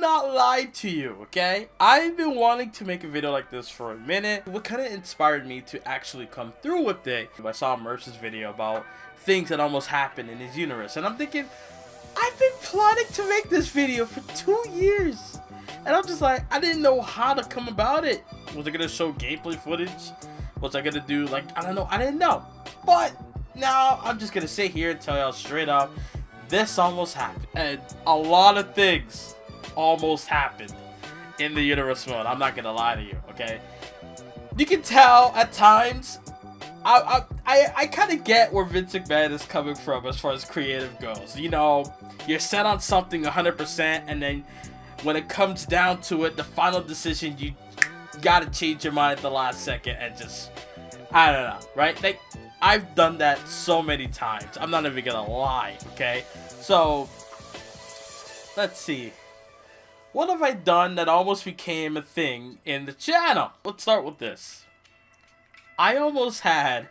not lie to you, okay? I've been wanting to make a video like this for a minute. What kind of inspired me to actually come through with it, I saw Mercer's video about things that almost happened in his universe, and I'm thinking, I've been plotting to make this video for 2 years. And I'm just like, I didn't know how to come about it. Was I gonna show gameplay footage? Was I gonna do, like, I don't know, I didn't know. But now I'm just gonna sit here and tell y'all straight up, this almost happened. And a lot of things almost happened in the universe mode. I'm not gonna lie to you, okay? You can tell at times, I kind of get where Vince McMahon is coming from as far as creative goes. You know, you're set on something 100%, and then when it comes down to it, the final decision, you gotta change your mind at the last second and just, I don't know, right? Like, I've done that so many times. I'm not even gonna lie, okay? So, let's see. What have I done that almost became a thing in the channel? Let's start with this. I almost had...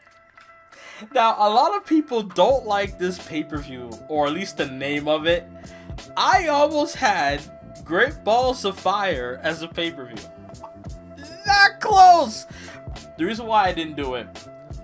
Now, a lot of people don't like this pay-per-view, or at least the name of it. I almost had Great Balls of Fire as a pay-per-view. Not close! The reason why I didn't do it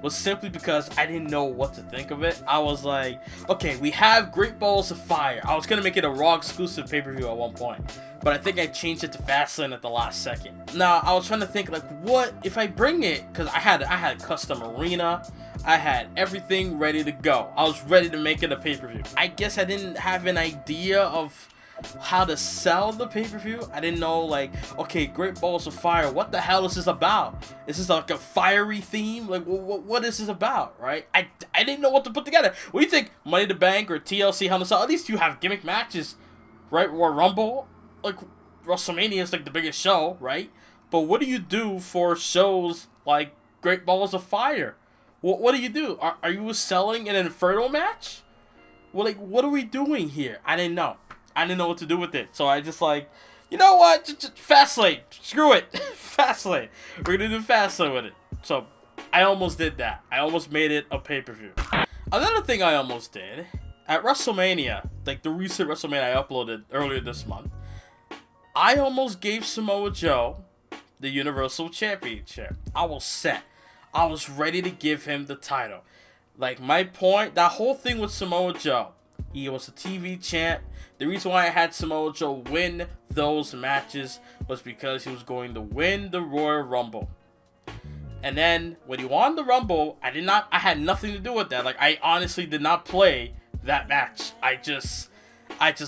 was simply because I didn't know what to think of it. I was like, okay, we have Great Balls of Fire. I was going to make it a Raw exclusive pay-per-view at one point, but I think I changed it to Fastlane at the last second. Now, I was trying to think, like, what if I bring it? Because I had a custom arena. I had everything ready to go. I was ready to make it a pay-per-view. I guess I didn't have an idea of how to sell the pay-per-view. I didn't know, like, okay, Great Balls of Fire, what the hell is this about? Is this like a fiery theme? Like, what is this about, right? I didn't know what to put together. What do you think? Money in the Bank or TLC, Hell in a Cell? At least you have gimmick matches, right? Royal Rumble, like, WrestleMania is like the biggest show, right? But what do you do for shows like Great Balls of Fire? What do you do? Are you selling an Inferno match? Well, like, what are we doing here? I didn't know. I didn't know what to do with it. So I just like, you know what? Just Fastlane. Screw it. Fastlane. We're going to do Fastlane with it. So I almost did that. I almost made it a pay-per-view. Another thing I almost did, at WrestleMania, like the recent WrestleMania I uploaded earlier this month, I almost gave Samoa Joe the Universal Championship. I was set. I was ready to give him the title. Like, my point, that whole thing with Samoa Joe, he was a TV champ. The reason why I had Samoa Joe win those matches was because he was going to win the Royal Rumble. And then when he won the Rumble, I had nothing to do with that. Like, I honestly did not play that match. I just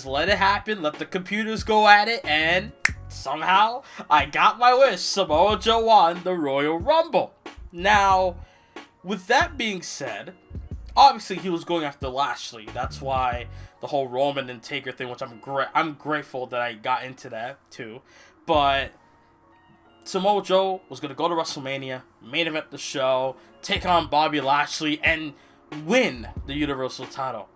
let it happen, let the computers go at it, and somehow I got my wish. Samoa Joe won the Royal Rumble. Now, with that being said, obviously he was going after Lashley. That's why the whole Roman and Taker thing, which I'm grateful that I got into that too. But Samoa Joe was going to go to WrestleMania, main event the show, take on Bobby Lashley, and win the Universal title.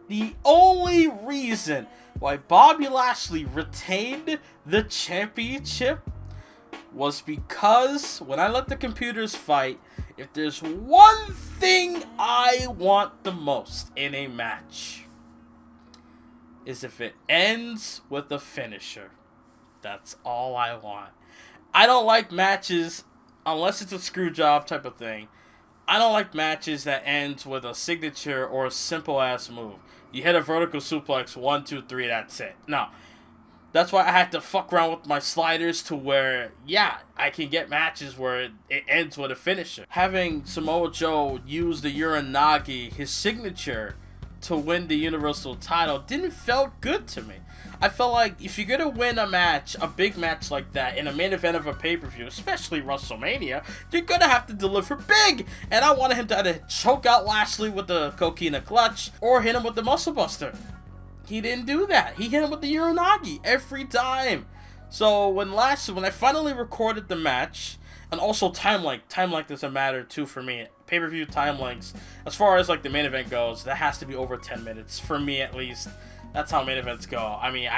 The only reason why Bobby Lashley retained the championship was because when I let the computers fight, if there's one thing I want the most in a match, is if it ends with a finisher. That's all I want. I don't like matches, unless it's a screw job type of thing, I don't like matches that ends with a signature or a simple ass move. You hit a vertical suplex, 1, 2, 3, that's it. No. That's why I had to fuck around with my sliders to where, yeah, I can get matches where it ends with a finisher. Having Samoa Joe use the Uranagi, his signature, to win the Universal title didn't felt good to me. I felt like if you're going to win a match, a big match like that, in a main event of a pay-per-view, especially WrestleMania, you're going to have to deliver big. And I wanted him to either choke out Lashley with the Coquina Clutch or hit him with the Muscle Buster. He didn't do that. He hit him with the Uranagi every time. So when I finally recorded the match, and also time length is a matter too for me. Pay-per-view time lengths, as far as like the main event goes, that has to be over 10 minutes for me at least. That's how main events go. I mean,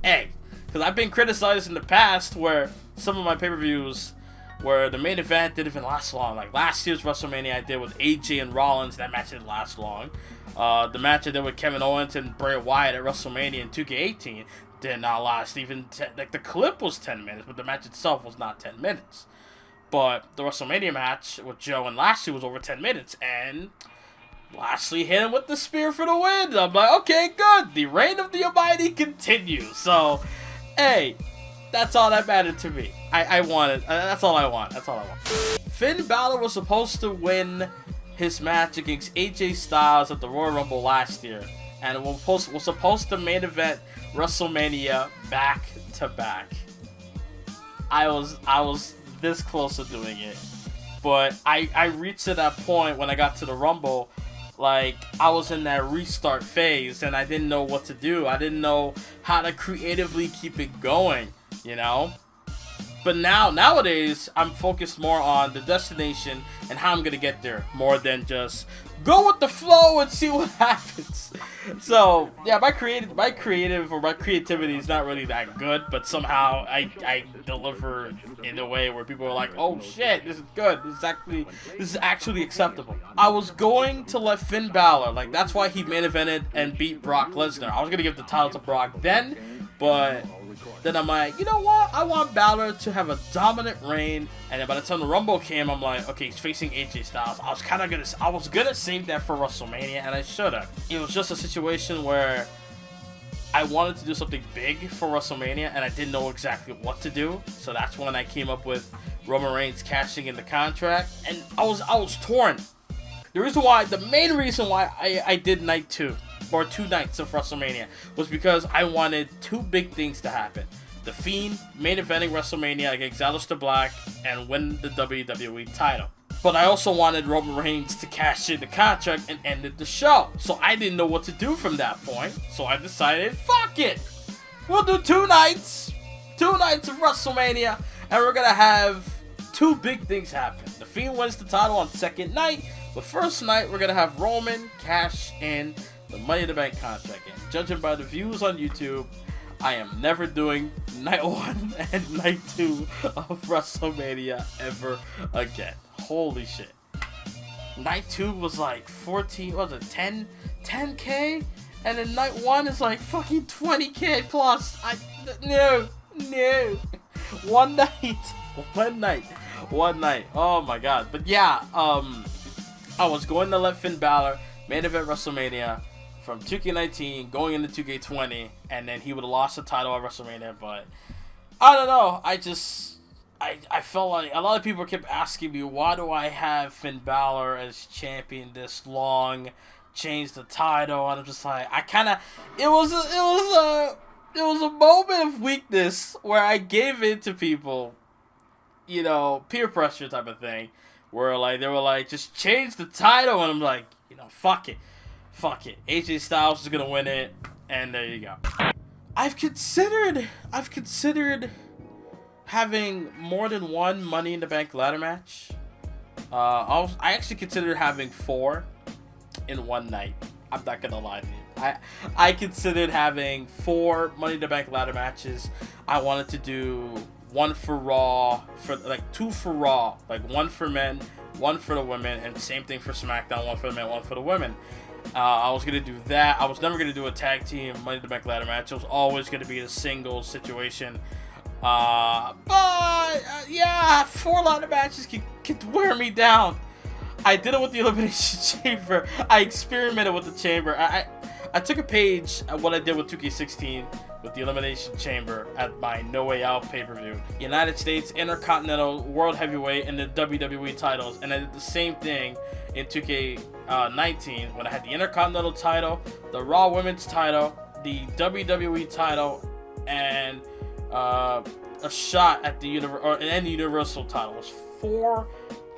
because I've been criticized in the past where some of my pay-per-views where the main event didn't even last long. Like last year's WrestleMania I did with AJ and Rollins, that match didn't last long. The match I did with Kevin Owens and Bray Wyatt at WrestleMania in 2K18 did not last even like the clip was 10 minutes, but the match itself was not 10 minutes. But the WrestleMania match with Joe and Lashley was over 10 minutes, and Lashley hit him with the spear for the win. I'm like, okay, good. The reign of the Almighty continues. So, hey, that's all that mattered to me. I wanted. That's all I want. That's all I want. Finn Balor was supposed to win his match against AJ Styles at the Royal Rumble last year, and was supposed to main event WrestleMania back to back. I was this close to doing it, but I reached to that point when I got to the Rumble. Like, I was in that restart phase, and I didn't know what to do. I didn't know how to creatively keep it going, you know? But nowadays, I'm focused more on the destination and how I'm going to get there, more than just go with the flow and see what happens. So, yeah, my creativity is not really that good, but somehow I deliver in a way where people are like, oh shit, this is good. This is actually acceptable. I was going to let Finn Balor, like, that's why he main evented and beat Brock Lesnar. I was going to give the title to Brock then, but then I'm like, you know what? I want Balor to have a dominant reign. And then by the time the Rumble came, I'm like, okay, he's facing AJ Styles. I was gonna save that for WrestleMania, and I should have. It was just a situation where I wanted to do something big for WrestleMania, and I didn't know exactly what to do. So that's when I came up with Roman Reigns cashing in the contract, and I was torn. The main reason why I did night 2. Or 2 nights of WrestleMania was because I wanted 2 big things to happen. The Fiend main eventing WrestleMania against Aleister Black and win the WWE title. But I also wanted Roman Reigns to cash in the contract and end the show. So I didn't know what to do from that point. So I decided, fuck it. We'll do 2 nights. 2 nights of WrestleMania. And we're going to have 2 big things happen. The Fiend wins the title on second night. But first night, we're going to have Roman cash in the Money in the Bank contract. And judging by the views on YouTube, I am never doing night 1 and night 2 of WrestleMania ever again. Holy shit. Night 2 was like 10K? And then night 1 is like fucking 20K plus. No. One night. Oh my god. But yeah, I was going to let Finn Balor main event WrestleMania from 2K19 going into 2K20, and then he would have lost the title at WrestleMania. But I don't know. I felt like a lot of people kept asking me, why do I have Finn Balor as champion this long? Change the title, and I'm just like, it was a moment of weakness where I gave in to people, you know, peer pressure type of thing, where like they were like, just change the title, and I'm like, you know, fuck it. AJ Styles is gonna win it, and there you go. I've considered having more than one Money in the Bank ladder match. I actually considered having 4 in one night. I'm not gonna lie to you. I considered having 4 Money in the Bank ladder matches. I wanted to do 1 for Raw, 2 for Raw, like 1 for men, 1 for the women, and same thing for SmackDown, 1 for the men, 1 for the women. I was going to do that. I was never going to do a tag team Money in the Bank ladder match. It was always going to be a singles situation. Yeah, 4 ladder matches can wear me down. I did it with the Elimination Chamber. I experimented with the Chamber. I took a page at what I did with 2K16 with the Elimination Chamber at my No Way Out pay-per-view. United States, Intercontinental, World Heavyweight, and the WWE titles. And I did the same thing in 2K19 when I had the Intercontinental title, the Raw Women's title, the WWE title, and a shot at the Universal title. It was 4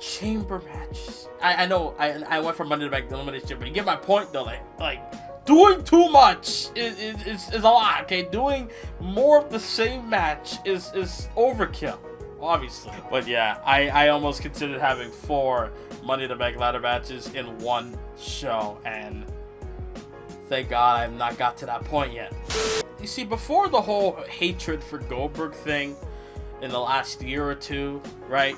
chamber matches. I know I went from Money in the Bank to Elimination Chamber, but you get my point though. Like doing too much is a lot. Okay, doing more of the same match is overkill, obviously. But yeah, I almost considered having 4 Money in the Bank ladder matches in one show, and thank God I've not got to that point yet. You see, before the whole hatred for Goldberg thing in the last year or 2, right?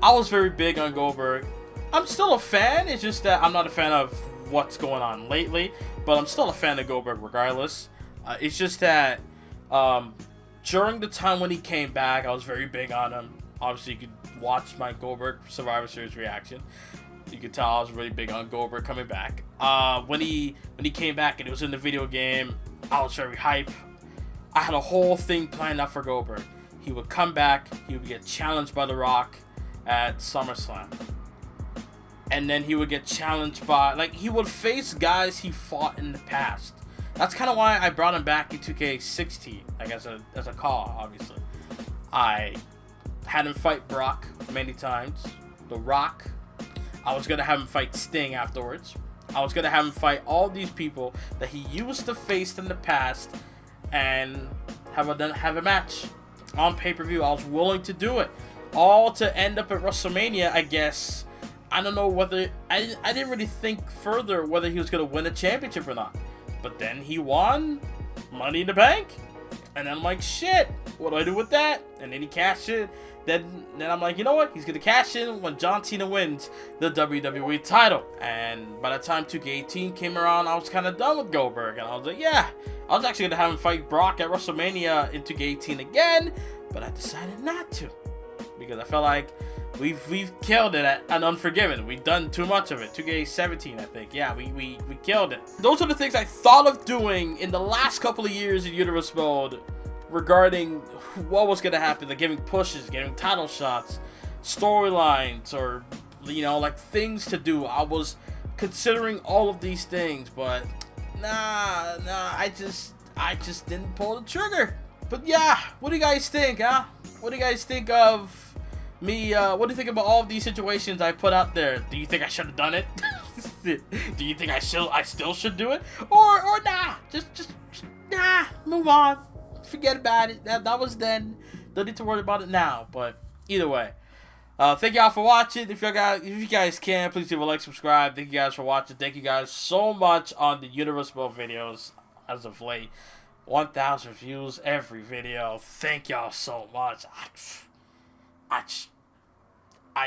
I was very big on Goldberg. I'm still a fan, it's just that I'm not a fan of what's going on lately, but I'm still a fan of Goldberg regardless. It's just that during the time when he came back, I was very big on him. Obviously, you could watch my Goldberg Survivor Series reaction. You could tell I was really big on Goldberg coming back. When he came back and it was in the video game, I was very hype. I had a whole thing planned out for Goldberg. He would come back, he would get challenged by The Rock at SummerSlam. And then he would get challenged by, like, he would face guys he fought in the past. That's kind of why I brought him back in 2K16, like as a call, obviously. I had him fight Brock many times, The Rock. I was going to have him fight Sting afterwards. I was going to have him fight all these people that he used to face in the past and have a match on pay-per-view. I was willing to do it. All to end up at WrestleMania, I guess. I don't know whether... I didn't really think further whether he was going to win a championship or not. But then he won Money in the Bank. And then I'm like, shit, what do I do with that? And then he cashed it. Then I'm like, you know what? He's going to cash in when John Cena wins the WWE title. And by the time 2K18 came around, I was kind of done with Goldberg. And I was like, yeah. I was actually going to have him fight Brock at WrestleMania in 2K18 again. But I decided not to. Because I felt like we've killed it at Unforgiven. We've done too much of it. 2K17, I think. Yeah, we killed it. Those are the things I thought of doing in the last couple of years in Universe Mode regarding what was going to happen. Like giving pushes, getting title shots, storylines, or, you know, like things to do. I was considering all of these things, but nah, I just didn't pull the trigger. But yeah, what do you guys think, huh? What do you guys think of me? What do you think about all of these situations I put out there? Do you think I should have done it? Do you think I still should do it? Or nah, just nah, move on. Forget about it. That was then. Don't need to worry about it now. But either way, thank y'all for watching. If you guys can, please leave a like, subscribe. Thank you guys for watching. Thank you guys so much on the Universe Mode videos as of late. 1,000 views every video. Thank y'all so much. I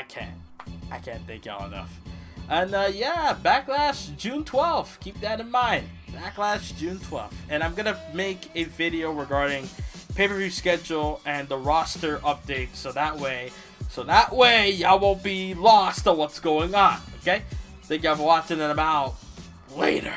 can't thank y'all enough. And yeah, Backlash June 12th. Keep that in mind. Backlash June 12th. And I'm gonna make a video regarding pay-per-view schedule and the roster update, so that way y'all won't be lost on what's going on. Okay? Thank y'all for watching, and I'm out. Later.